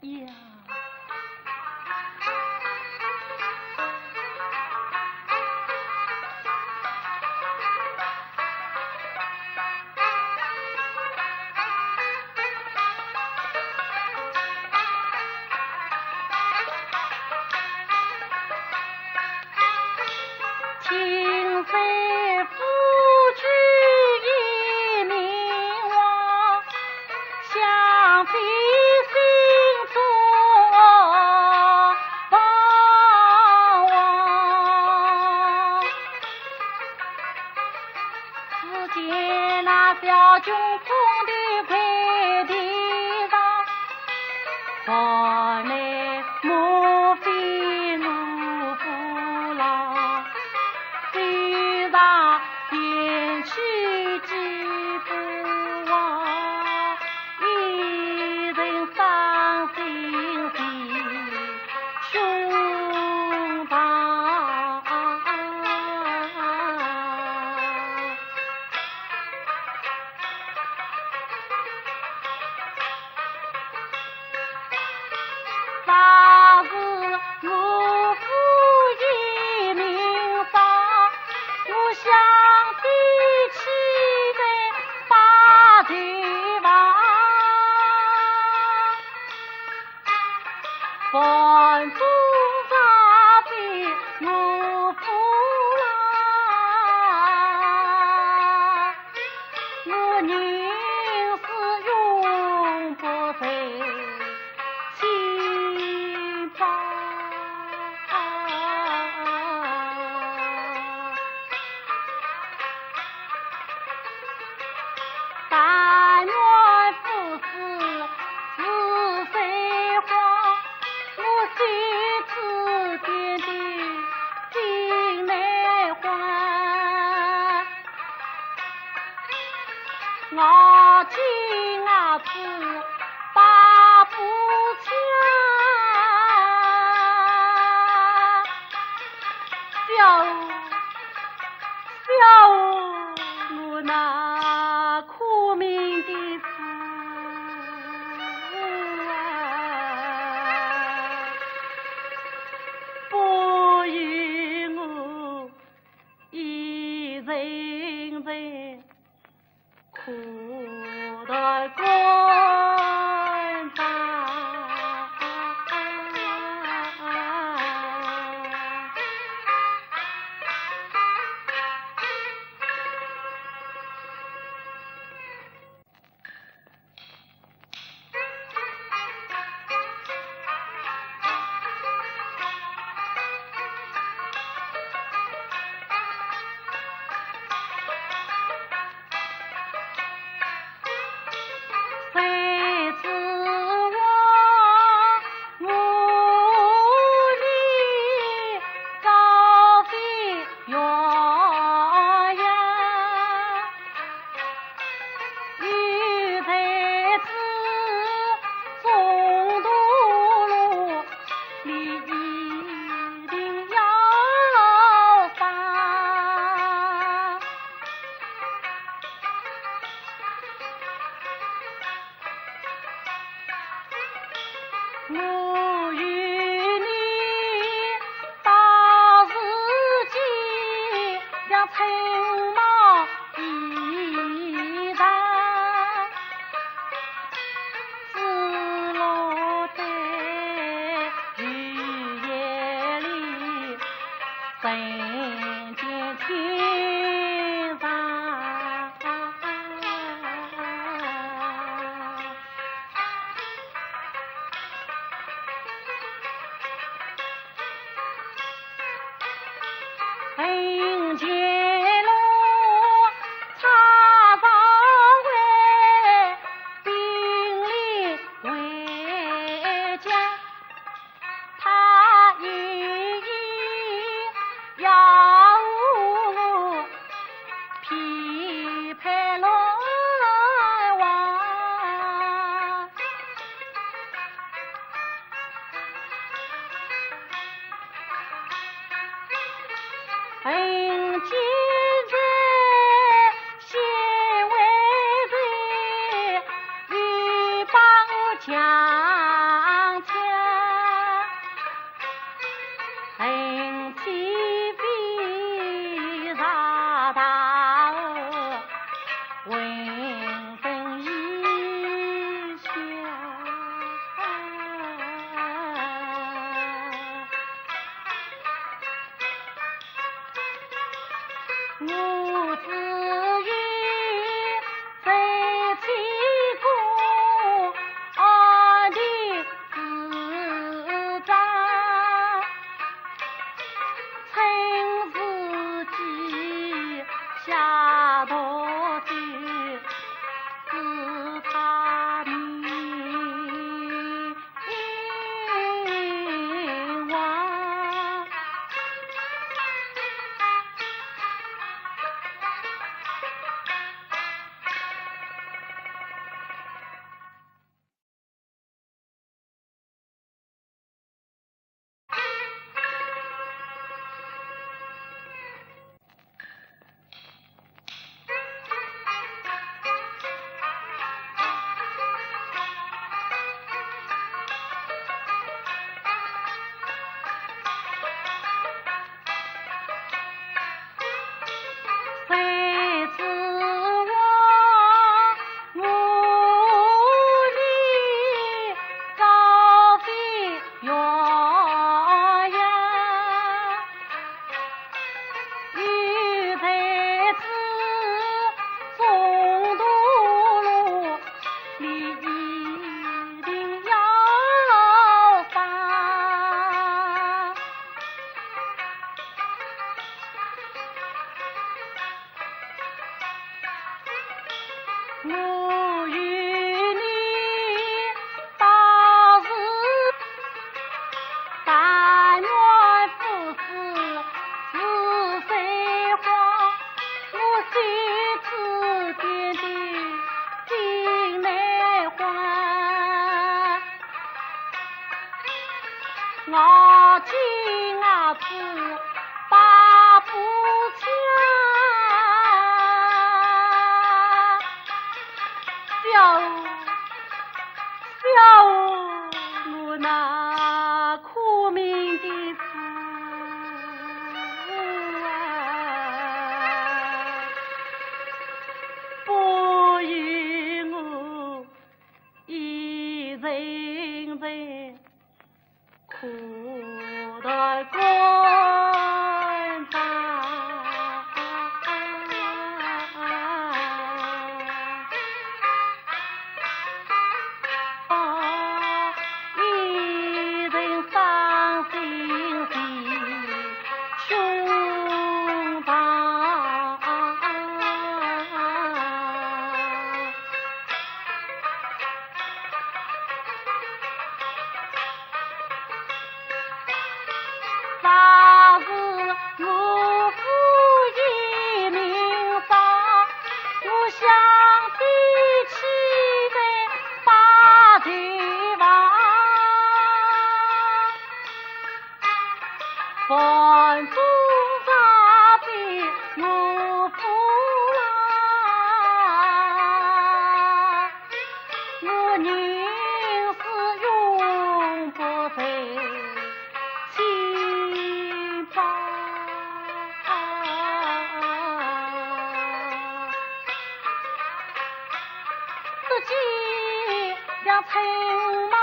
呀。情非夫君一名望，想必心中往往。只见那小军捧的快递上，原来莫非陆夫郎。虽然便去几不忘，一人伤心系胸膛。啥是我夫一名丧，我想提起来把对望，凡中啥非我夫郎，我宁是永不在心房。但愿夫子是谁慌，我虽知点的心难还。我今子把步枪，小我那苦命的夫啊，不与我一人人苦的关上。谁知我无力高飞鸳鸯，欲在此中途路里一定要上。我与你到时间像青毛一场，只落在雨夜里人间天上。人间路插上位，兵临围江，他一意要我批判乱亡。人间人，心为人，欲把我强我今儿子把步枪，小我那苦命的父啊，不与我一人人苦待关张。一人伤心地胸膛，啥是我父一命丧，我想的起来把对王。凡中啥的我父啊，我宁是永不在心旁。自己两青马